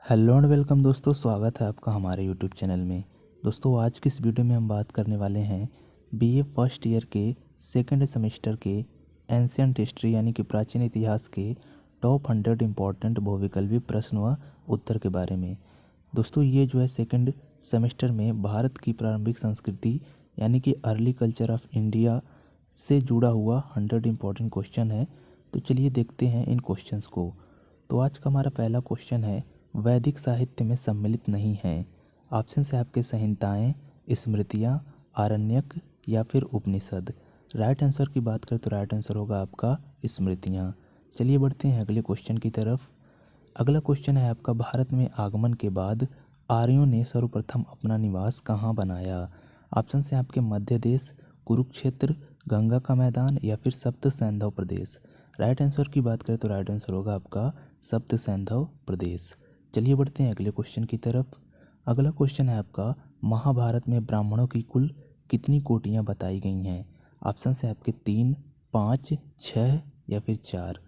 Hello and welcome दोस्तों, स्वागत है आपका हमारे यूट्यूब चैनल में। दोस्तों आज की इस वीडियो में हम बात करने वाले हैं बीए फर्स्ट ईयर के सेकंड सेमेस्टर के एंशियंट हिस्ट्री यानी कि प्राचीन इतिहास के टॉप 100 इम्पॉर्टेंट बहुविकल्पी प्रश्न व उत्तर के बारे में। दोस्तों ये जो है सेकंड सेमेस्टर में भारत की प्रारंभिक संस्कृति यानी कि अर्ली कल्चर ऑफ इंडिया से जुड़ा हुआ 100 इम्पॉर्टेंट क्वेश्चन है। तो चलिए देखते हैं इन क्वेश्चंस को। तो आज का हमारा पहला क्वेश्चन है, वैदिक साहित्य में सम्मिलित नहीं है। ऑप्शन है आपके संहिताएं, स्मृतियाँ, आरण्यक या फिर उपनिषद। राइट आंसर की बात करें तो राइट आंसर होगा आपका स्मृतियाँ। चलिए बढ़ते हैं अगले क्वेश्चन की तरफ। अगला क्वेश्चन है आपका, भारत में आगमन के बाद आर्यों ने सर्वप्रथम अपना निवास कहाँ बनाया। ऑप्शन है आपके मध्य देश, कुरुक्षेत्र, गंगा का मैदान या फिर सप्त सैंधव प्रदेश। राइट आंसर की बात करें तो राइट आंसर होगा आपका सप्त सैंधव प्रदेश। चलिए बढ़ते हैं अगले क्वेश्चन की तरफ। अगला क्वेश्चन है आपका, महाभारत में ब्राह्मणों की कुल कितनी कोटियाँ बताई गई हैं। ऑप्शन है आपके 3, 5, 6 या फिर 4।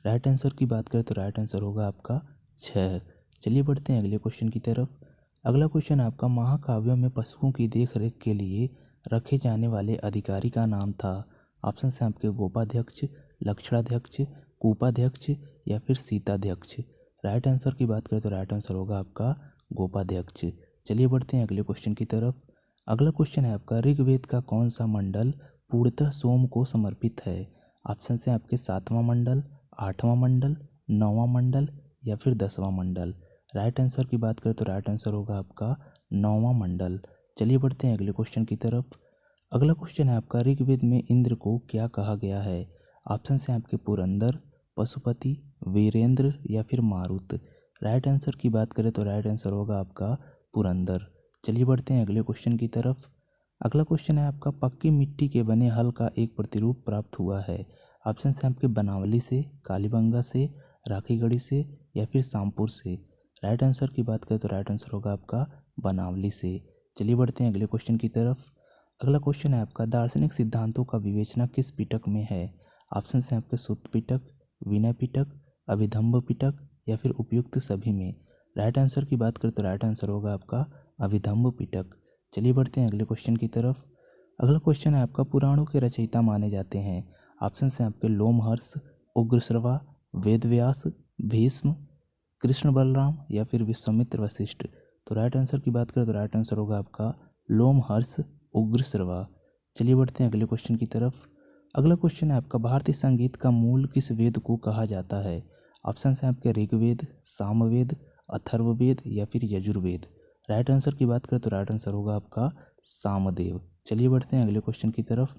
राइट आंसर की बात करें तो राइट आंसर होगा आपका 6। चलिए बढ़ते हैं अगले क्वेश्चन की तरफ। अगला क्वेश्चन आपका, महाकाव्यों में पशुओं की देखरेख के लिए रखे जाने वाले अधिकारी का नाम था। ऑप्शन है आपके गोपाध्यक्ष, लक्षणाध्यक्ष, कूपाध्यक्ष या फिर सीताध्यक्ष। राइट आंसर की बात करें तो राइट आंसर होगा आपका गोपाध्यक्ष। चलिए बढ़ते हैं अगले क्वेश्चन की तरफ। अगला क्वेश्चन है आपका, ऋग्वेद का कौन सा मंडल पूर्णतः सोम को समर्पित है। ऑप्शन है आपके 7वां मंडल, 8वां मंडल, 9वां मंडल या फिर 10वां मंडल। राइट आंसर की बात करें तो राइट आंसर होगा आपका 9वां मंडल। चलिए बढ़ते हैं अगले क्वेश्चन की तरफ। अगला क्वेश्चन है आपका, ऋग्वेद में इंद्र को क्या कहा गया है। ऑप्शन है आपके पुरंदर, पशुपति, वीरेंद्र या फिर मारुत। राइट आंसर की बात करें तो राइट आंसर होगा आपका पुरंदर। चलिए बढ़ते हैं अगले क्वेश्चन की तरफ। अगला क्वेश्चन है आपका, पक्की मिट्टी के बने हल का एक प्रतिरूप प्राप्त हुआ है। ऑप्शन है आपके बनावली से, कालीबंगा से, राखीगढ़ी से या फिर शामपुर से। राइट आंसर की बात करें तो राइट आंसर होगा आपका बनावली से। चलिए बढ़ते हैं अगले क्वेश्चन की तरफ। अगला क्वेश्चन है आपका, दार्शनिक सिद्धांतों का विवेचना किस पिटक में है। ऑप्शन है आपके सुत्त पिटक, विनय पिटक, अभिधम्ब पिटक या फिर उपयुक्त सभी में। राइट आंसर की बात करें तो राइट आंसर होगा आपका अभिधम्ब पिटक। चलिए बढ़ते हैं अगले क्वेश्चन की तरफ। अगला क्वेश्चन है आपका, पुराणों के रचयिता माने जाते हैं। ऑप्शन है आपके लोमहर्ष, उग्रश्रवा, वेदव्यास, भीष्म, कृष्ण बलराम या फिर विश्वामित्र वशिष्ठ। तो राइट आंसर की बात करें तो राइट आंसर होगा आपका लोमहर्ष, उग्रश्रवा। चलिए बढ़ते हैं अगले क्वेश्चन की तरफ। अगला क्वेश्चन है आपका, भारतीय संगीत का मूल किस वेद को कहा जाता है। ऑप्शन है आपके ऋग्वेद, सामवेद, अथर्ववेद या फिर यजुर्वेद। राइट आंसर की बात करें तो राइट आंसर होगा आपका सामदेव। चलिए बढ़ते हैं अगले क्वेश्चन की तरफ।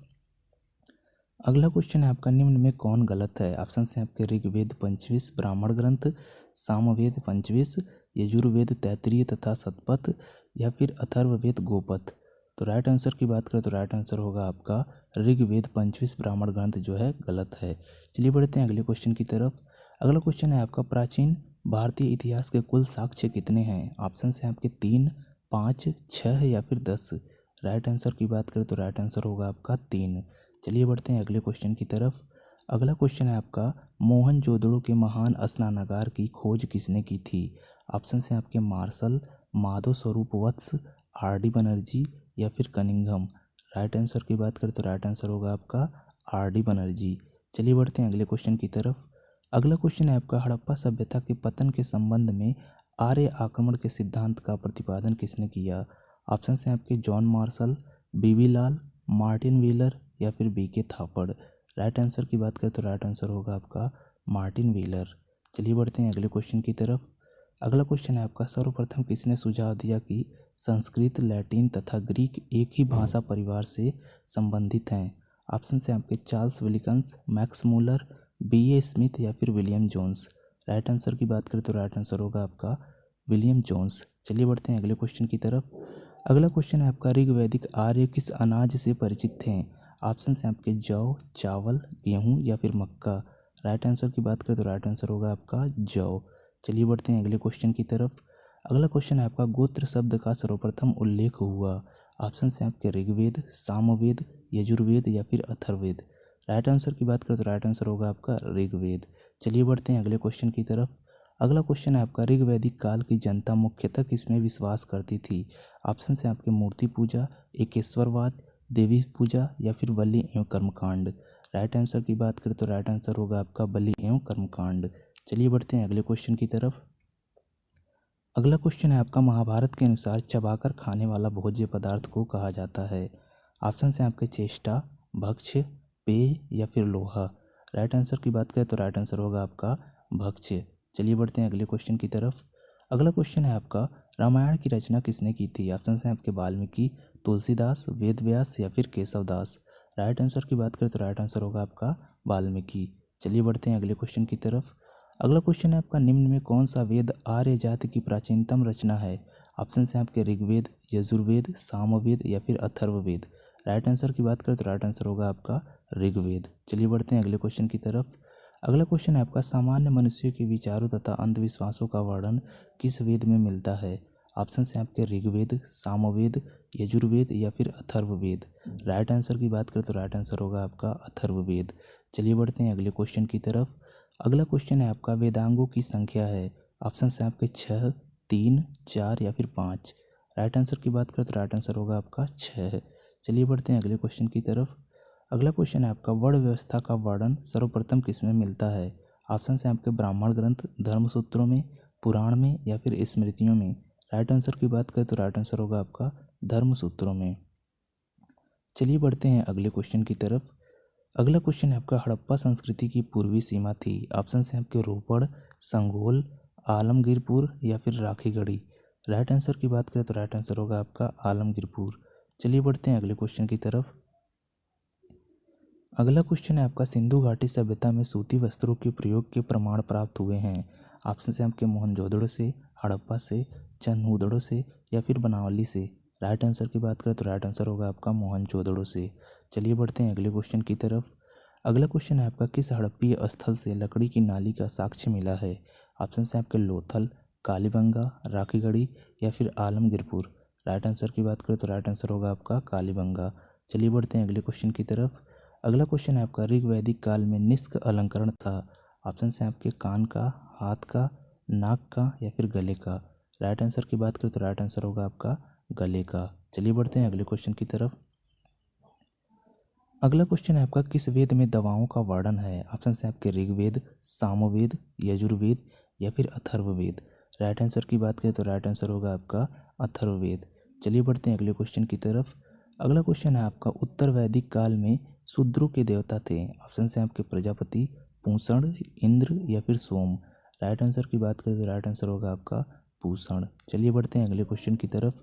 अगला क्वेश्चन है आपका, निम्न में कौन गलत है। ऑप्शन है आपके ऋग्वेद पंचविश ब्राह्मण ग्रंथ, सामवेद पंचविश, यजुर्वेद तैत्तिरीय तथा शतपथ या फिर अथर्ववेद गोपथ। तो राइट आंसर की बात करें तो राइट आंसर होगा आपका ऋग्वेद पंचविश ब्राह्मण ग्रंथ जो है गलत है। चलिए बढ़ते हैं अगले क्वेश्चन की तरफ। अगला क्वेश्चन है आपका, प्राचीन भारतीय इतिहास के कुल साक्ष्य कितने हैं। ऑप्शन है आपके 3, 5, 6 या फिर 10। राइट आंसर की बात करें तो राइट आंसर होगा आपका 3। चलिए बढ़ते हैं अगले क्वेश्चन की तरफ। अगला क्वेश्चन है आपका, मोहनजोदड़ो के महान स्नानागार की खोज किसने की थी। ऑप्शन है आपके मार्शल, माधव स्वरूप वत्स, आर डी बनर्जी या फिर कनिंघम। राइट आंसर की बात करें तो राइट आंसर होगा आपका आर डी बनर्जी। चलिए बढ़ते हैं अगले क्वेश्चन की तरफ। अगला क्वेश्चन है आपका, हड़प्पा सभ्यता के पतन के संबंध में आर्य आक्रमण के सिद्धांत का प्रतिपादन किसने किया। ऑप्शन है आपके जॉन मार्शल, बीबी लाल, मार्टिन व्हीलर या फिर बीके थापड़। राइट आंसर की बात करें तो राइट आंसर होगा आपका मार्टिन व्हीलर। चलिए बढ़ते हैं अगले क्वेश्चन की तरफ। अगला क्वेश्चन है आपका, सर्वप्रथम किसने सुझाव दिया कि संस्कृत, लैटिन तथा ग्रीक एक ही भाषा परिवार से संबंधित हैं। ऑप्शन है आपके Charles Wilkins, Max Muller, B A Smith या फिर विलियम जोन्स। राइट आंसर की बात करें तो राइट आंसर होगा आपका विलियम जोन्स। चलिए बढ़ते हैं अगले क्वेश्चन की तरफ। अगला क्वेश्चन है आपका, ऋग्वैदिक आर्य किस अनाज से परिचित थे। ऑप्शन है आपके जौ, चावल, गेहूँ या फिर मक्का। राइट आंसर की बात करें तो राइट आंसर होगा आपका जौ। चलिए बढ़ते हैं अगले क्वेश्चन की तरफ। अगला क्वेश्चन है आपका, गोत्र शब्द का सर्वप्रथम उल्लेख हुआ। ऑप्शन है आपके ऋग्वेद, सामवेद, यजुर्वेद या फिर अथर्ववेद। राइट आंसर की बात करें तो राइट आंसर होगा आपका ऋग्वेद। चलिए बढ़ते हैं अगले क्वेश्चन की तरफ। अगला क्वेश्चन है आपका ऋग्वैदिक काल की जनता मुख्यतः किसमें विश्वास करती थी। ऑप्शन है आपके मूर्ति पूजा, एकेश्वरवाद, देवी पूजा या फिर बलि एवं कर्मकांड। राइट आंसर की बात करें तो राइट आंसर होगा आपका बलि एवं कर्मकांड। चलिए बढ़ते हैं अगले क्वेश्चन की तरफ। अगला क्वेश्चन है आपका महाभारत के अनुसार चबाकर खाने वाला भोज्य पदार्थ को कहा जाता है। ऑप्शन है आपके चेष्टा, भक्ष्य, पेय या फिर लोहा। राइट आंसर की बात करें तो राइट आंसर होगा आपका भक्ष्य। चलिए बढ़ते हैं अगले क्वेश्चन की तरफ। अगला क्वेश्चन है आपका रामायण की रचना किसने की थी। ऑप्शन है आपके वाल्मीकि, तुलसीदास, वेदव्यास या फिर केशवदास। राइट आंसर की बात करें तो राइट आंसर होगा आपका वाल्मीकि। चलिए बढ़ते हैं अगले क्वेश्चन की तरफ। अगला क्वेश्चन है आपका निम्न में कौन सा वेद आर्य जाति की प्राचीनतम रचना है। ऑप्शन है आपके ऋग्वेद, यजुर्वेद, सामवेद या फिर अथर्ववेद। राइट आंसर की बात करें तो राइट आंसर होगा आपका ऋग्वेद। चलिए बढ़ते हैं अगले क्वेश्चन की तरफ। अगला क्वेश्चन है आपका सामान्य मनुष्यों के विचारों तथा अंधविश्वासों का वर्णन किस वेद में मिलता है। ऑप्शन है आपके ऋग्वेद, सामवेद, यजुर्वेद या फिर अथर्ववेद। राइट आंसर की बात करें तो राइट आंसर होगा आपका अथर्ववेद। चलिए बढ़ते हैं अगले क्वेश्चन की तरफ। अगला क्वेश्चन है आपका वेदांगों की संख्या है। ऑप्शन है आपके 6, 3, 4 या फिर 5। राइट आंसर की बात करें तो राइट आंसर होगा आपका 6। चलिए बढ़ते हैं अगले क्वेश्चन की तरफ। अगला क्वेश्चन है आपका वर्ण व्यवस्था का वर्णन सर्वप्रथम किसमें मिलता है। ऑप्शन है आपके ब्राह्मण ग्रंथ, धर्मसूत्रों में, पुराण में या फिर स्मृतियों में। राइट आंसर की बात करें तो राइट आंसर होगा आपका धर्मसूत्रों में। चलिए बढ़ते हैं अगले क्वेश्चन की तरफ। अगला क्वेश्चन है आपका हड़प्पा संस्कृति की पूर्वी सीमा थी। ऑप्शन है आपके रोपड़, संगोल, आलमगीरपुर या फिर राखीगढ़ी। राइट आंसर की बात करें तो राइट आंसर होगा आपका आलमगीरपुर। चलिए बढ़ते हैं अगले क्वेश्चन की तरफ। अगला क्वेश्चन है आपका सिंधु घाटी सभ्यता में सूती वस्त्रों के प्रयोग के प्रमाण प्राप्त हुए हैं। ऑप्शन है आपके मोहनजोदड़ो से, हड़प्पा से, चन्हूदड़ो से या फिर बनावली से। राइट आंसर की बात करें तो राइट आंसर होगा आपका मोहनजोदड़ो से। चलिए बढ़ते हैं अगले क्वेश्चन की तरफ। अगला क्वेश्चन है आपका किस हड़प्पीय स्थल से लकड़ी की नाली का साक्ष्य मिला है। ऑप्शन है आपके लोथल, कालीबंगा, राखीगढ़ी या फिर आलमगीरपुर। राइट आंसर की बात करें तो राइट आंसर होगा आपका कालीबंगा। चलिए बढ़ते हैं अगले क्वेश्चन की तरफ। अगला क्वेश्चन है आपका ऋग्वैदिक काल में निष्क अलंकरण था। ऑप्शन है आपके कान का, हाथ का, नाक का या फिर गले का। राइट आंसर की बात करें तो राइट आंसर होगा आपका गले का। चलिए बढ़ते हैं अगले क्वेश्चन की तरफ। अगला क्वेश्चन है आपका किस वेद में दवाओं का वर्णन है। ऑप्शन है आपके ऋग्वेद, सामवेद, यजुर्वेद या फिर अथर्ववेद। राइट आंसर की बात करें तो राइट आंसर होगा आपका अथर्ववेद। चलिए बढ़ते हैं अगले क्वेश्चन की तरफ। अगला क्वेश्चन है आपका उत्तर वैदिक काल में शूद्रों के देवता थे। ऑप्शन है आपके प्रजापति, पूषण, इंद्र या फिर सोम। राइट आंसर की बात करें तो राइट आंसर होगा आपका पूषण। चलिए बढ़ते हैं अगले क्वेश्चन की तरफ।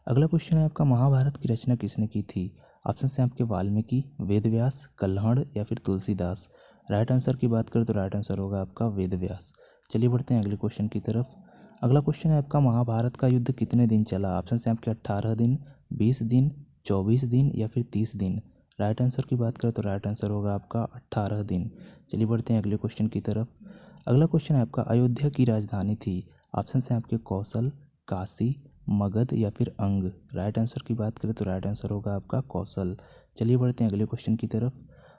अगला क्वेश्चन है आपका महाभारत की रचना किसने की थी। ऑप्शन है आपके वाल्मीकि, वेदव्यास, कल्हड़ या फिर तुलसीदास। राइट आंसर की बात करें तो राइट आंसर होगा आपका वेदव्यास। चलिए बढ़ते हैं अगले क्वेश्चन की तरफ। अगला क्वेश्चन है आपका महाभारत का युद्ध कितने दिन चला। ऑप्शन है आपके 18 दिन, 20 दिन, 24 दिन या फिर 30 दिन। राइट आंसर की बात करें तो राइट आंसर होगा आपका 18 दिन। चलिए बढ़ते हैं अगले क्वेश्चन की तरफ। अगला क्वेश्चन है आपका अयोध्या की राजधानी थी। ऑप्शन है आपके कौशल, काशी, मगध या फिर अंग। राइट आंसर की बात करें तो राइट आंसर होगा आपका कौशल। चलिए बढ़ते हैं अगले क्वेश्चन की तरफ।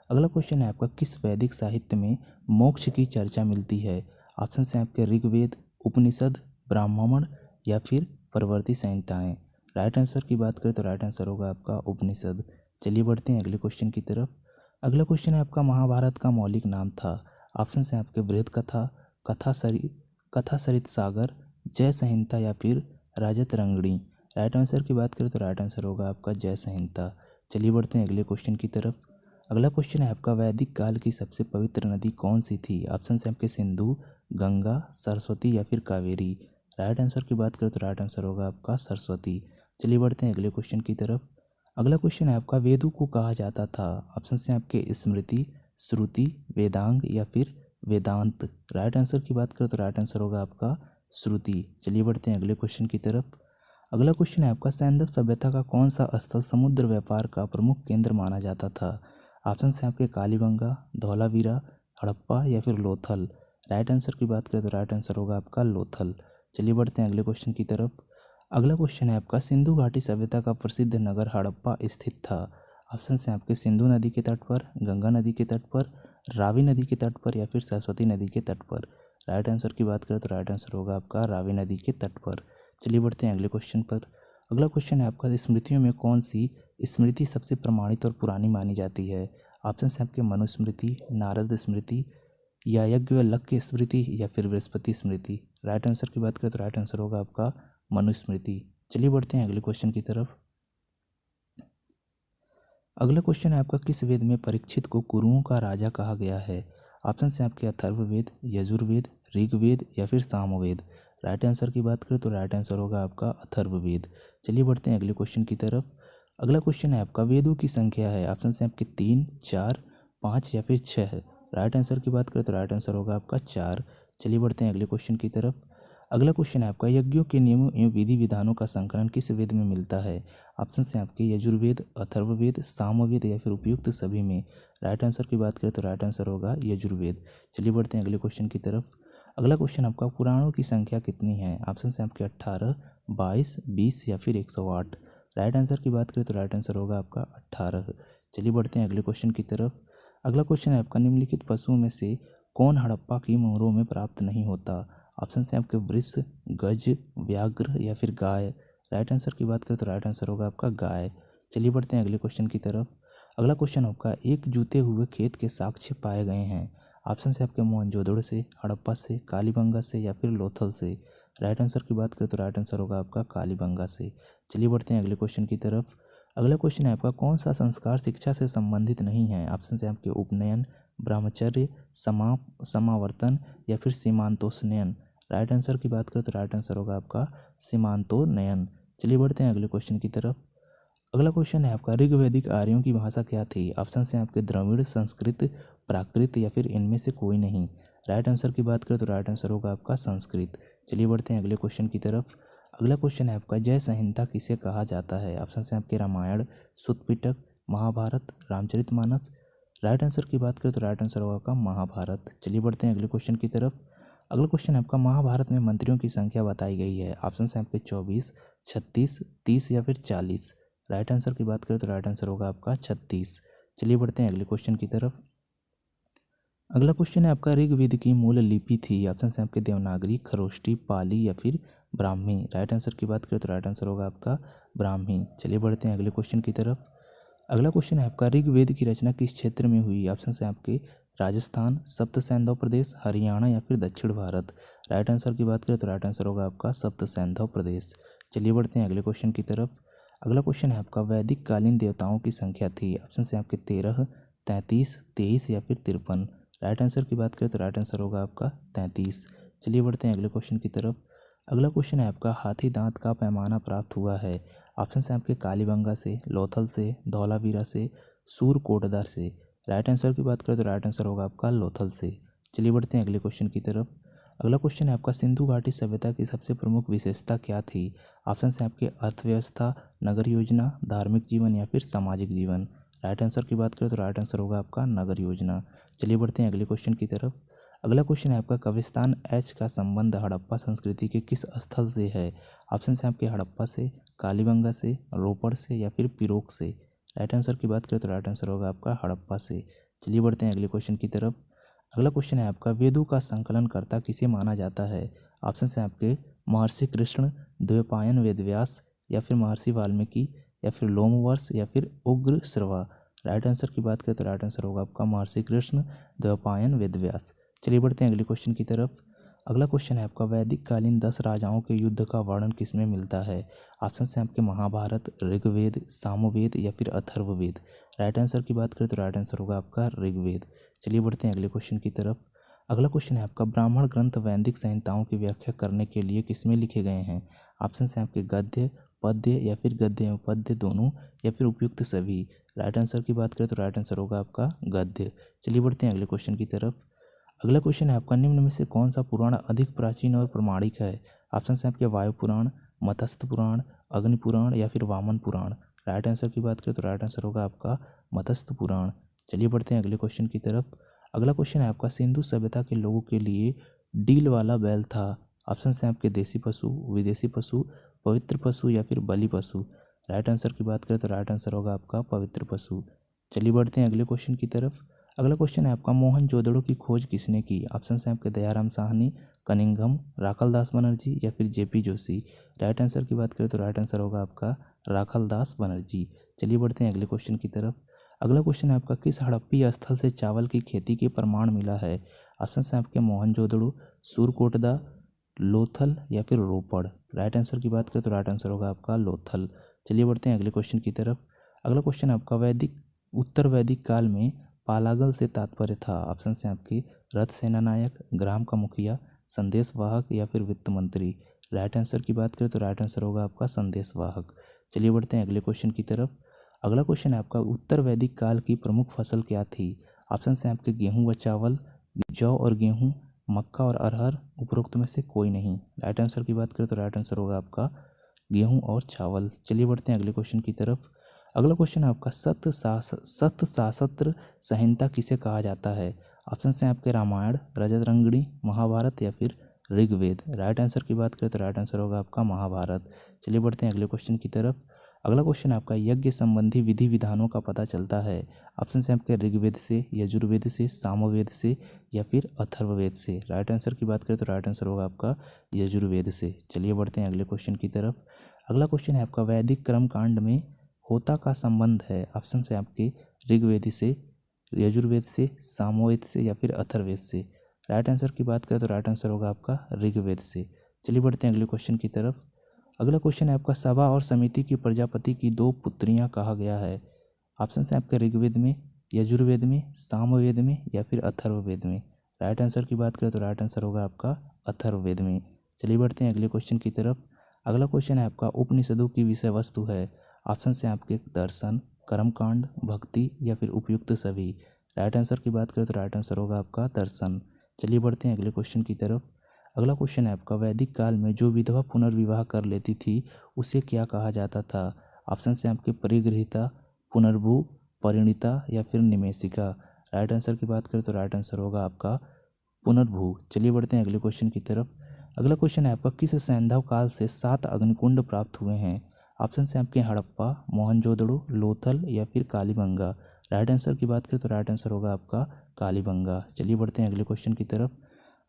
अगला क्वेश्चन है आपका किस वैदिक साहित्य में मोक्ष की चर्चा मिलती है। ऑप्शन है आपके ऋग्वेद, उपनिषद, ब्राह्मण या फिर परवर्ती संहिताएं। राइट आंसर की बात करें तो राइट आंसर होगा आपका उपनिषद। चलिए बढ़ते हैं अगले क्वेश्चन की तरफ। अगला क्वेश्चन है आपका महाभारत का मौलिक नाम था। ऑप्शन है आपके बृहद कथा, कथा सरित सागर, जय संहिता या फिर राजतरंगिणी। राइट आंसर की बात करें तो राइट आंसर होगा आपका जय संहिता। चलिए बढ़ते हैं अगले क्वेश्चन की तरफ। अगला क्वेश्चन है आपका वैदिक काल की सबसे पवित्र नदी कौन सी थी। ऑप्शन है आपके सिंधु, गंगा, सरस्वती या फिर कावेरी। राइट आंसर की बात करें तो राइट आंसर होगा आपका सरस्वती। चलिए बढ़ते हैं अगले क्वेश्चन की तरफ। अगला क्वेश्चन है आपका वेदों को कहा जाता था। ऑप्शन है आपके स्मृति, श्रुति, वेदांग या फिर वेदांत। राइट आंसर की बात करें तो राइट आंसर होगा आपका श्रुति। चलिए बढ़ते हैं अगले क्वेश्चन की तरफ। अगला क्वेश्चन है आपका सैंधव सभ्यता का कौन सा स्थल समुद्र व्यापार का प्रमुख केंद्र माना जाता था। ऑप्शन है आपके कालीबंगा, धौलावीरा, हड़प्पा या फिर लोथल। राइट आंसर की बात करें तो राइट आंसर होगा आपका लोथल। चलिए बढ़ते हैं अगले क्वेश्चन की तरफ। अगला क्वेश्चन है आपका सिंधु घाटी सभ्यता का प्रसिद्ध नगर हड़प्पा स्थित था। ऑप्शन है आपके सिंधु नदी के तट पर, गंगा नदी के तट पर, रावी नदी के तट पर या फिर सरस्वती नदी के तट पर। राइट आंसर की बात करें तो राइट आंसर होगा आपका रावी नदी के तट पर। चलिए बढ़ते हैं अगले क्वेश्चन पर। अगला क्वेश्चन है आपका, स्मृतियों में कौन सी स्मृति सबसे प्रमाणित और पुरानी मानी जाती है? ऑप्शन है आपके मनुस्मृति, नारद स्मृति, या याज्ञवल्क्य स्मृति, या फिर बृहस्पति स्मृति। राइट आंसर की बात करें तो राइट आंसर होगा आपका मनुस्मृति। चलिए बढ़ते हैं अगले क्वेश्चन की तरफ। अगला क्वेश्चन है आपका, किस वेद में परीक्षित को कुरुओं का राजा कहा गया है? ऑप्शन है आपके अथर्ववेद, यजुर्वेद, ऋग्वेद, या फिर सामवेद। राइट आंसर की बात करें तो राइट आंसर होगा आपका अथर्ववेद। चलिए बढ़ते हैं अगले क्वेश्चन की तरफ। अगला क्वेश्चन है आपका, वेदों की संख्या है, ऑप्शन है आपके 3, 4, 5 या फिर 6। राइट आंसर की बात करें तो राइट आंसर होगा आपका 4। चलिए बढ़ते हैं अगले क्वेश्चन की तरफ। अगला क्वेश्चन है आपका, यज्ञों के नियमों एवं विधि विधानों का संकलन किस वेद में मिलता है? ऑप्शन है आपके यजुर्वेद, अथर्ववेद, सामवेद, या फिर उपयुक्त सभी में। राइट आंसर की बात करें तो राइट आंसर होगा यजुर्वेद। चलिए बढ़ते हैं अगले क्वेश्चन की तरफ। अगला क्वेश्चन आपका, पुराणों की संख्या कितनी है? ऑप्शन है आपके 18, 22, 20 या फिर 108। राइट आंसर की बात करें तो राइट आंसर होगा आपका 18। चलिए बढ़ते हैं अगले क्वेश्चन की तरफ। अगला क्वेश्चन है आपका, निम्नलिखित पशुओं में से कौन हड़प्पा की मोहरों में प्राप्त नहीं होता? ऑप्शन है आपके वृष, गज, व्याघ्र, या फिर गाय। राइट आंसर की बात करें तो राइट आंसर होगा आपका गाय। चलिए बढ़ते हैं अगले क्वेश्चन की तरफ। अगला क्वेश्चन आपका, एक जूते हुए खेत के साक्ष्य पाए गए हैं। ऑप्शन है आपके मोहनजोदड़ो से, हड़प्पा से, कालीबंगा से, या फिर लोथल से। राइट आंसर की बात करें तो राइट आंसर होगा आपका कालीबंगा से। चलिए बढ़ते हैं अगले क्वेश्चन की तरफ। अगला क्वेश्चन है आपका, कौन सा संस्कार शिक्षा से संबंधित नहीं है? ऑप्शन है आपके उपनयन, ब्रह्मचर्य, समावर्तन, या फिर सीमांतोन्नयन। राइट आंसर की बात करें तो राइट आंसर होगा आपका सीमांतोन्नयन। चलिए बढ़ते हैं अगले क्वेश्चन की तरफ। अगला क्वेश्चन है आपका, ऋग्वैदिक आर्यों की भाषा क्या थी? ऑप्शन है आपके द्रविड़, संस्कृत, प्राकृत, या फिर इनमें से कोई नहीं। राइट आंसर की बात करें तो राइट आंसर होगा आपका संस्कृत। चलिए बढ़ते हैं अगले क्वेश्चन की तरफ। अगला क्वेश्चन है आपका, जय संहिता किसे कहा जाता है? ऑप्शन है आपके रामायण, सुत्त पिटक, महाभारत, रामचरितमानस। राइट आंसर की बात करें तो राइट आंसर होगा आपका महाभारत। चलिए बढ़ते हैं अगले क्वेश्चन की तरफ। अगला क्वेश्चन है आपका, महाभारत में मंत्रियों की संख्या बताई गई है। ऑप्शन है आपके 24, 36, 30 या फिर 40। राइट आंसर की बात करें तो राइट आंसर होगा आपका 36। चलिए बढ़ते हैं अगले क्वेश्चन की तरफ। अगला क्वेश्चन है आपका, ऋग्वेद की मूल लिपि थी। ऑप्शन है आपके देवनागरी, खरोष्टी, पाली, या फिर ब्राह्मी। राइट आंसर की बात करें तो राइट आंसर होगा आपका ब्राह्मी। चलिए बढ़ते हैं अगले क्वेश्चन की तरफ। अगला क्वेश्चन है आपका, ऋग्वेद की रचना किस क्षेत्र में हुई? ऑप्शन है आपके राजस्थान, सप्त सैंधव प्रदेश, हरियाणा, या फिर दक्षिण भारत। राइट आंसर की बात करें तो राइट आंसर होगा आपका सप्त सैंधव प्रदेश। चलिए बढ़ते हैं अगले क्वेश्चन की तरफ। अगला क्वेश्चन है आपका, वैदिक कालीन देवताओं की संख्या थी। ऑप्शन है आपके 13, 33, 23, या फिर 53। राइट आंसर की बात करें तो राइट आंसर होगा आपका 33। चलिए बढ़ते हैं अगले क्वेश्चन की तरफ। अगला क्वेश्चन है आपका, हाथी दांत का पैमाना प्राप्त हुआ है। ऑप्शन है आपके कालीबंगा से, लोथल से, धौलावीरा से, सूरकोटदार से। राइट आंसर की बात करें तो राइट आंसर होगा आपका लोथल से। चलिए बढ़ते हैं अगले क्वेश्चन की तरफ। अगला क्वेश्चन है आपका, सिंधु घाटी सभ्यता की सबसे प्रमुख विशेषता क्या थी? ऑप्शन है आपके अर्थव्यवस्था, नगर योजना, धार्मिक जीवन, या फिर सामाजिक जीवन। राइट आंसर की बात करें तो राइट आंसर होगा आपका नगर योजना। चलिए बढ़ते हैं अगले क्वेश्चन की तरफ। अगला क्वेश्चन है आपका, कब्रिस्तान एच का संबंध हड़प्पा संस्कृति के किस स्थल से है? ऑप्शन है आपके हड़प्पा से, कालीबंगा से, रोपड़ से, या फिर पिरोक से। राइट आंसर की बात करें तो राइट आंसर होगा आपका हड़प्पा से। चलिए बढ़ते हैं अगले क्वेश्चन की तरफ। अगला क्वेश्चन है आपका, वेदों का संकलनकर्ता किसे माना जाता है? ऑप्शन है आपके महर्षि कृष्ण, द्वैपायन वेदव्यास, या फिर महर्षि वाल्मीकि, या फिर लोमवर्ष, या फिर उग्र श्रवा। राइट आंसर की बात करें तो राइट आंसर होगा आपका महर्षि कृष्ण, द्वैपायन वेदव्यास। चलिए बढ़ते हैं अगले क्वेश्चन की तरफ। अगला क्वेश्चन है आपका, वैदिक कालीन 10 राजाओं के युद्ध का वर्णन किसमें मिलता है? ऑप्शन है आपके महाभारत, ऋग्वेद, सामवेद, या फिर अथर्ववेद। राइट आंसर की बात करें तो राइट आंसर होगा आपका ऋग्वेद। चलिए बढ़ते हैं अगले क्वेश्चन की तरफ। अगला क्वेश्चन है आपका, ब्राह्मण ग्रंथ वैदिक संहिताओं की व्याख्या करने के लिए किसमें लिखे गए हैं? ऑप्शन है आपके गद्य, पद्य, या फिर गद्य एवं पद्य दोनों, या फिर उपयुक्त सभी। राइट आंसर की बात करें तो राइट आंसर होगा आपका गद्य। चलिए बढ़ते हैं अगले क्वेश्चन की तरफ। अगला क्वेश्चन है आपका, निम्न में से कौन सा पुराण अधिक प्राचीन और प्रमाणिक है? ऑप्शन है आपके वायु पुराण, मत्स्य पुराण, अग्नि पुराण, या फिर वामन पुराण। राइट आंसर की बात करें तो राइट आंसर होगा आपका मत्स्य पुराण। चलिए बढ़ते हैं अगले क्वेश्चन की तरफ। अगला क्वेश्चन है आपका, सिंधु सभ्यता के लोगों के लिए डील वाला बैल था। ऑप्शन है आपके देसी पशु, विदेशी पशु, पवित्र पशु, या फिर बलि पशु। राइट आंसर की बात करें तो राइट आंसर होगा आपका पवित्र पशु। चलिए बढ़ते हैं अगले क्वेश्चन की तरफ। अगला क्वेश्चन है आपका मोहनजोदड़ो की खोज किसने की? ऑप्शन है आपके दयाराम साहनी, कनिंघम, राखलदास बनर्जी या फिर जेपी जोशी। राइट आंसर की बात करें तो राइट आंसर होगा आपका राखलदास बनर्जी। चलिए बढ़ते हैं अगले क्वेश्चन की तरफ। अगला क्वेश्चन है आपका किस हड़प्पी स्थल से चावल की खेती के प्रमाण मिला है? ऑप्शन है आपके मोहनजोदड़ो, सूरकोटदा, लोथल या फिर रोपड़। राइट आंसर की बात करें तो राइट आंसर होगा आपका लोथल। चलिए बढ़ते हैं अगले क्वेश्चन की तरफ। अगला क्वेश्चन आपका उत्तर वैदिक काल में पालागल से तात्पर्य था? ऑप्शन है आपके रथ सेना नायक, ग्राम का मुखिया, संदेश वाहक या फिर वित्त मंत्री। राइट आंसर की बात करें तो राइट आंसर होगा आपका संदेश वाहक। चलिए बढ़ते हैं अगले क्वेश्चन की तरफ। अगला क्वेश्चन है आपका उत्तर वैदिक काल की प्रमुख फसल क्या थी? ऑप्शन है आपके गेहूं व चावल, जौ और गेहूं, मक्का और अरहर, उपरोक्त में से कोई नहीं। राइट आंसर की बात करें तो राइट आंसर होगा आपका गेहूं और चावल। चलिए बढ़ते हैं अगले क्वेश्चन की तरफ। अगला क्वेश्चन है आपका सत शास्त्र संहिता किसे कहा जाता है? ऑप्शन है आपके रामायण, रजतरंगिणी, महाभारत या फिर ऋग्वेद। राइट आंसर की बात करें तो राइट आंसर होगा आपका महाभारत। चलिए बढ़ते हैं अगले क्वेश्चन की तरफ। अगला क्वेश्चन आपका यज्ञ संबंधी विधि विधानों का पता चलता है? ऑप्शन है आपके ऋग्वेद से, यजुर्वेद से, सामवेद से या फिर अथर्ववेद से। राइट आंसर की बात करें तो राइट आंसर होगा आपका यजुर्वेद से। चलिए बढ़ते हैं अगले क्वेश्चन की तरफ। अगला क्वेश्चन है आपका वैदिक कर्म कांड में होता का संबंध है? ऑप्शन है आपके ऋग्वेद से, यजुर्वेद से, सामवेद से या फिर अथर्ववेद से। राइट आंसर की बात करें तो राइट आंसर होगा आपका ऋग्वेद से। चलिए बढ़ते हैं अगले क्वेश्चन की तरफ। अगला क्वेश्चन है आपका सभा और समिति की प्रजापति की दो पुत्रियां कहा गया है? ऑप्शन है आपके ऋग्वेद में, यजुर्वेद में, सामवेद में या फिर अथर्ववेद में। राइट आंसर की बात करें तो राइट आंसर होगा आपका अथर्ववेद में। चलिए बढ़ते हैं अगले क्वेश्चन की तरफ। अगला क्वेश्चन है आपका उपनिषदों की विषय वस्तु है? ऑप्शन है आपके दर्शन, कर्मकांड, भक्ति या फिर उपयुक्त सभी। राइट आंसर की बात करें तो राइट आंसर होगा आपका दर्शन। चलिए बढ़ते हैं अगले क्वेश्चन की तरफ। अगला क्वेश्चन है आपका वैदिक काल में जो विधवा पुनर्विवाह कर लेती थी उसे क्या कहा जाता था? ऑप्शन है आपके परिगृहिता, पुनर्भू, परिणीता या फिर निमेशिका। राइट आंसर की बात करें तो राइट आंसर होगा आपका पुनर्भू। चलिए बढ़ते हैं अगले क्वेश्चन की तरफ। अगला क्वेश्चन है आपका किस सैंधव काल से 7 अग्निकुंड प्राप्त हुए हैं? ऑप्शन है आपके हड़प्पा, मोहनजोदड़ो, लोथल या फिर कालीबंगा। राइट आंसर की बात करें तो राइट आंसर होगा आपका कालीबंगा। चलिए बढ़ते हैं अगले क्वेश्चन की तरफ।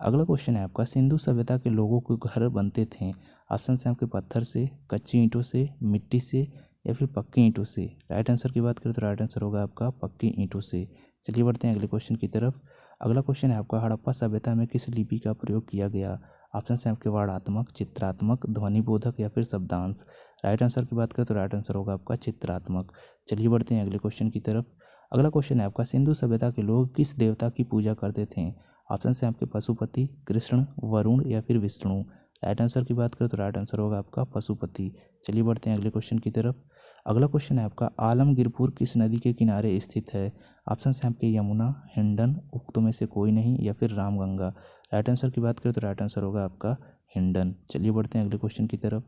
अगला क्वेश्चन है आपका सिंधु सभ्यता के लोगों के घर बनते थे? ऑप्शन है आपके पत्थर से, कच्ची ईंटों से, मिट्टी से या फिर पक्की ईंटों से। राइट आंसर की बात करें तो राइट आंसर होगा आपका पक्की ईंटों से। चलिए बढ़ते हैं अगले क्वेश्चन की तरफ। अगला क्वेश्चन है आपका हड़प्पा सभ्यता में किस लिपि का प्रयोग किया गया? ऑप्शन है आपके वर्णात्मक, चित्रात्मक, ध्वनिबोधक या फिर शब्दांश। राइट आंसर की बात करें तो राइट आंसर होगा आपका चित्रात्मक। चलिए बढ़ते हैं अगले क्वेश्चन की तरफ। अगला क्वेश्चन है आपका सिंधु सभ्यता के लोग किस देवता की पूजा करते थे? ऑप्शन है आपके पशुपति, कृष्ण, वरुण या फिर विष्णु। राइट आंसर की बात करें तो राइट आंसर होगा आपका पशुपति। चलिए बढ़ते हैं अगले क्वेश्चन की तरफ। अगला क्वेश्चन है आपका आलमगीरपुर किस नदी के किनारे स्थित है? ऑप्शन है आपके यमुना, हिंडन, उक्तों में से कोई नहीं या फिर रामगंगा। राइट आंसर की बात करें तो राइट आंसर होगा आपका हिंडन। चलिए बढ़ते हैं अगले क्वेश्चन की तरफ।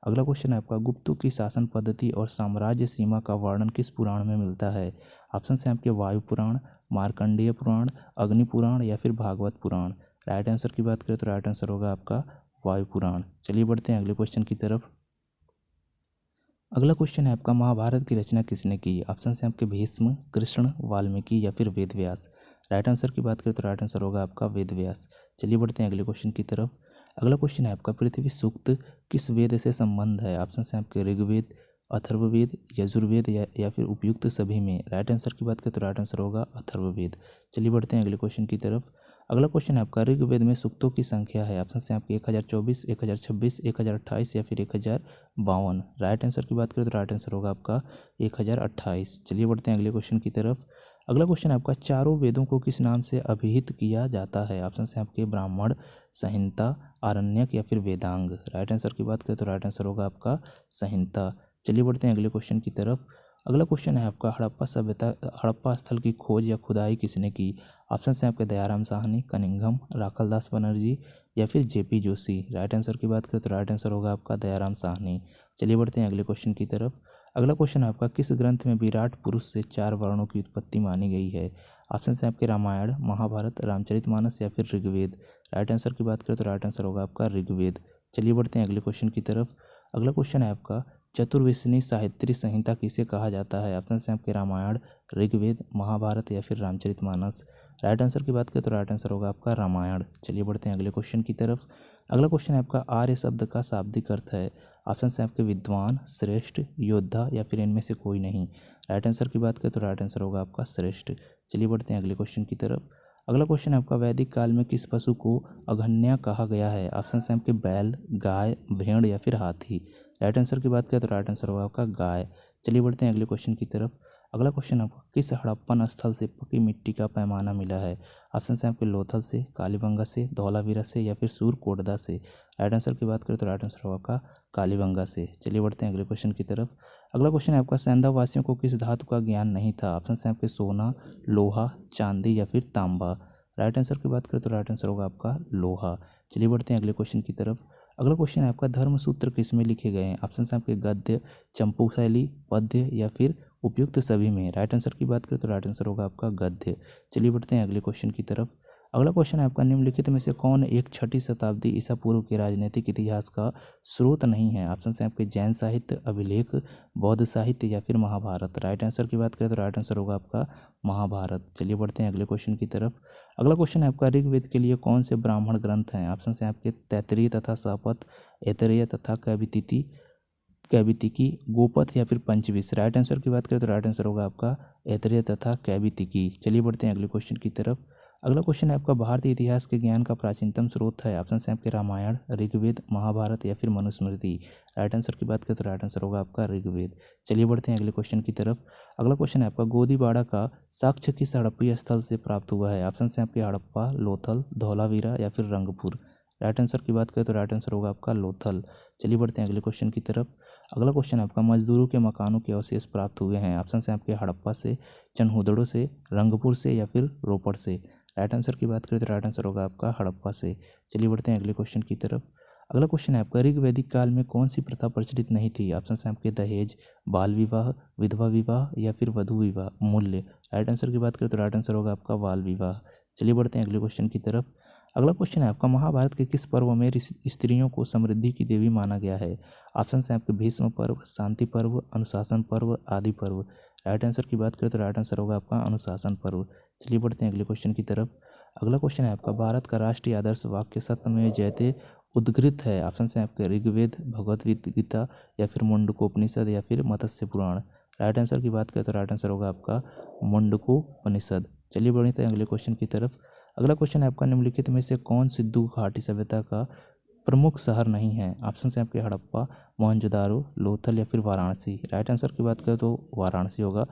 अगला क्वेश्चन है आपका गुप्तों की शासन पद्धति और साम्राज्य सीमा का वर्णन किस पुराण में मिलता है? ऑप्शन है आपके वायु पुराण, मार्कंडेय पुराण, अग्नि पुराण या फिर भागवत पुराण। राइट आंसर की बात करें तो राइट आंसर होगा आपका वायु पुराण। चलिए बढ़ते हैं अगले क्वेश्चन की तरफ। अगला क्वेश्चन है आपका महाभारत की रचना किसने की? ऑप्शन है आपके भीष्म, कृष्ण, वाल्मीकि या फिर वेद व्यास। राइट आंसर की बात करें तो राइट आंसर होगा आपका वेद व्यास। चलिए बढ़ते हैं अगले क्वेश्चन की तरफ। अगला क्वेश्चन है आपका पृथ्वी सूक्त किस वेद से संबंध है? ऑप्शन है आपके ऋग्वेद, अथर्ववेद, यजुर्वेद या फिर उपयुक्त सभी में। राइट आंसर की बात करें तो राइट आंसर होगा अथर्ववेद। चलिए बढ़ते हैं अगले क्वेश्चन की तरफ। अगला क्वेश्चन है आपका ऋग्वेद में सूक्तों की संख्या है? ऑप्शन है आपके 1024, 1026, 1028 या फिर 1052। राइट आंसर की बात करें तो राइट आंसर होगा आपका 1028। चलिए बढ़ते हैं अगले क्वेश्चन की तरफ। अगला क्वेश्चन है आपका चारों वेदों को किस नाम से अभिहित किया जाता है? ऑप्शन है आपके ब्राह्मण, संहिता, आरण्यक या फिर वेदांग। राइट आंसर की बात करें तो राइट आंसर होगा आपका संहिता। चलिए बढ़ते हैं अगले क्वेश्चन की तरफ। अगला क्वेश्चन है आपका हड़प्पा स्थल की खोज या खुदाई किसने की? ऑप्शन है आपके दयाराम साहनी, कनिंघम, राखलदास बनर्जी या फिर जेपी जोशी। राइट आंसर की बात करें तो राइट आंसर होगा आपका दयाराम साहनी। चलिए बढ़ते हैं अगले क्वेश्चन की तरफ। अगला क्वेश्चन है आपका किस ग्रंथ में विराट पुरुष से 4 वर्णों की उत्पत्ति मानी गई है? ऑप्शन है आपके रामायण, महाभारत, रामचरितमानस या फिर ऋग्वेद। राइट आंसर की बात करें तो राइट आंसर होगा आपका ऋग्वेद। चलिए बढ़ते हैं अगले क्वेश्चन की तरफ। अगला क्वेश्चन है आपका चतुर्वेशनी साहित्य संहिता किसे कहा जाता है? ऑप्शन है आपके रामायण, ऋग्वेद, महाभारत या फिर रामचरितमानस। राइट आंसर की बात करें तो राइट आंसर होगा आपका रामायण। चलिए बढ़ते हैं अगले क्वेश्चन की तरफ। अगला क्वेश्चन है आपका आर्य शब्द का शाब्दिक अर्थ है। ऑप्शन है आपके विद्वान, श्रेष्ठ, योद्धा या फिर इनमें से कोई नहीं। राइट आंसर की बात करें तो राइट आंसर होगा आपका श्रेष्ठ। चलिए बढ़ते हैं अगले क्वेश्चन की तरफ। अगला क्वेश्चन है आपका वैदिक काल में किस पशु को अघन्या कहा गया है? ऑप्शन है आपके बैल, गाय, भेड़ या फिर हाथी। राइट आंसर की बात करें तो राइट आंसर होगा आपका गाय। चलिए बढ़ते हैं अगले क्वेश्चन की तरफ। अगला क्वेश्चन आपको किस हड़प्पन स्थल से पकी मिट्टी का पैमाना मिला है? ऑप्शन है आपके लोथल से, कालीबंगा से, धौलावीरा से या फिर सूरकोटदा से। राइट आंसर की बात करें तो राइट आंसर होगा आपका कालीबंगा से। चलिए बढ़ते हैं अगले क्वेश्चन की तरफ। अगला क्वेश्चन है आपका सेंधा वासियों को किस धातु का ज्ञान नहीं था? ऑप्शन है आपके सोना, लोहा, चांदी या फिर तांबा। राइट आंसर की बात करें तो राइट आंसर होगा आपका लोहा। चलिए बढ़ते हैं अगले क्वेश्चन की तरफ। अगला क्वेश्चन है आपका धर्मसूत्र किस में लिखे गए हैं? ऑप्शन है आपके गद्य, चंपू शैली, पद्य या फिर उपयुक्त सभी में। राइट आंसर की बात करें तो राइट आंसर होगा आपका गद्य। चलिए बढ़ते हैं अगले क्वेश्चन की तरफ। अगला क्वेश्चन है आपका निम्नलिखित में से कौन एक 6ठी शताब्दी ईसा पूर्व के राजनीतिक इतिहास का स्रोत नहीं है? ऑप्शन है आपके जैन साहित्य, अभिलेख, बौद्ध साहित्य या फिर महाभारत। राइट आंसर की बात करें तो राइट आंसर होगा आपका महाभारत। चलिए बढ़ते हैं अगले क्वेश्चन की तरफ। अगला क्वेश्चन है आपका ऋग्वेद के लिए कौन से ब्राह्मण ग्रंथ हैं? ऑप्शन है आपके तैत्तिरीय तथा शपथ, ऐतरेय तथा कैबितिकी, गोपथ या फिर पंचविश। राइट आंसर की बात करें तो राइट आंसर होगा आपका ऐतरेय तथा कैबितिकी। चलिए बढ़ते हैं अगले क्वेश्चन की तरफ। अगला क्वेश्चन है आपका भारतीय इतिहास के ज्ञान का प्राचीनतम स्रोत है। ऑप्शन है आपके रामायण, ऋग्वेद, महाभारत या फिर मनुस्मृति। राइट आंसर की बात करें तो राइट आंसर होगा आपका ऋग्वेद। चलिए बढ़ते हैं अगले क्वेश्चन की तरफ। अगला क्वेश्चन है आपका गोदीबाड़ा का साक्ष्य किस हड़प्पीय स्थल से प्राप्त हुआ है? ऑप्शन है आपके हड़प्पा, लोथल, धौलावीरा या फिर रंगपुर। राइट आंसर की बात करें तो राइट आंसर होगा आपका लोथल। चलिए बढ़ते हैं अगले क्वेश्चन की तरफ। अगला क्वेश्चन आपका मजदूरों के मकानों के अवशेष प्राप्त हुए हैं। ऑप्शन है आपके हड़प्पा से, चनहुदड़ो से, रंगपुर से या फिर रोपड़ से। राइट आंसर की बात करें तो राइट आंसर होगा आपका हड़प्पा से। चलिए बढ़ते हैं अगले क्वेश्चन की तरफ। अगला क्वेश्चन है आपका ऋग्वैदिक काल में कौन सी प्रथा प्रचलित नहीं थी? ऑप्शन है आपके दहेज, बाल विवाह, विधवा विवाह या फिर वधू विवाह, मूल्य। राइट आंसर की बात करें तो राइट आंसर होगा आपका बाल विवाह। चलिए बढ़ते हैं अगले क्वेश्चन की तरफ। अगला क्वेश्चन है आपका महाभारत के किस पर्व में स्त्रियों को समृद्धि की देवी माना गया है? ऑप्शन है आपके भीष्म पर्व, शांति पर्व, अनुशासन पर्व, आदि पर्व। राइट आंसर की बात करें तो राइट आंसर होगा आपका अनुशासन पर्व। चलिए बढ़ते हैं अगले क्वेश्चन की तरफ। अगला क्वेश्चन है आपका भारत का राष्ट्रीय आदर्श वाक्य सत्यमेव जयते उद्गृत है। ऑप्शन है आपके ऋग्वेद, भगवद गीता या फिर मुंडकोपनिषद या फिर मत्स्य पुराण। राइट आंसर की बात करें तो राइट आंसर होगा आपका मुंडकोपनिषद। चलिए बढ़ते हैं अगले क्वेश्चन की तरफ। अगला क्वेश्चन है आपका निम्नलिखित में से कौन सिंधु घाटी सभ्यता का प्रमुख शहर नहीं है? ऑप्शन है आपके हड़प्पा, मोहनजोदारो, लोथल या फिर वाराणसी। राइट आंसर की बात करें तो वाराणसी होगा।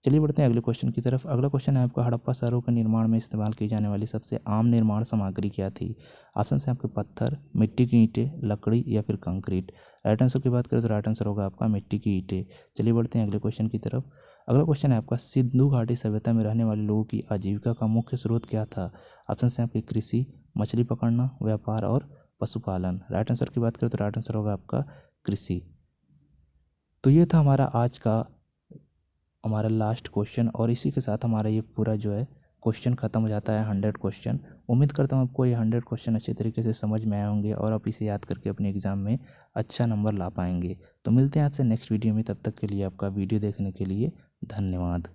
चलिए बढ़ते हैं अगले क्वेश्चन की तरफ। अगला क्वेश्चन है आपका हड़प्पा शहरों के निर्माण में इस्तेमाल की जाने वाली सबसे आम निर्माण सामग्री क्या थी? ऑप्शन है आपके पत्थर, मिट्टी की ईंटें, लकड़ी या फिर कंक्रीट। राइट आंसर की बात करें तो राइट आंसर होगा आपका मिट्टी की ईंटें। चलिए बढ़ते हैं अगले क्वेश्चन की तरफ। अगला क्वेश्चन है आपका सिंधु घाटी सभ्यता में रहने वाले लोगों की आजीविका का मुख्य स्रोत क्या था? ऑप्शन है आपकी कृषि, मछली पकड़ना, व्यापार और पशुपालन। राइट आंसर की बात करें तो राइट आंसर होगा आपका कृषि। तो ये था हमारा लास्ट क्वेश्चन और इसी के साथ हमारा ये पूरा जो है क्वेश्चन खत्म हो जाता है 100 क्वेश्चन। उम्मीद करता हूँ आपको ये 100 क्वेश्चन अच्छे तरीके से समझ में आए होंगे और आप इसे याद करके अपने एग्ज़ाम में अच्छा नंबर ला पाएंगे। तो मिलते हैं आपसे नेक्स्ट वीडियो में, तब तक के लिए आपका वीडियो देखने के लिए धन्यवाद।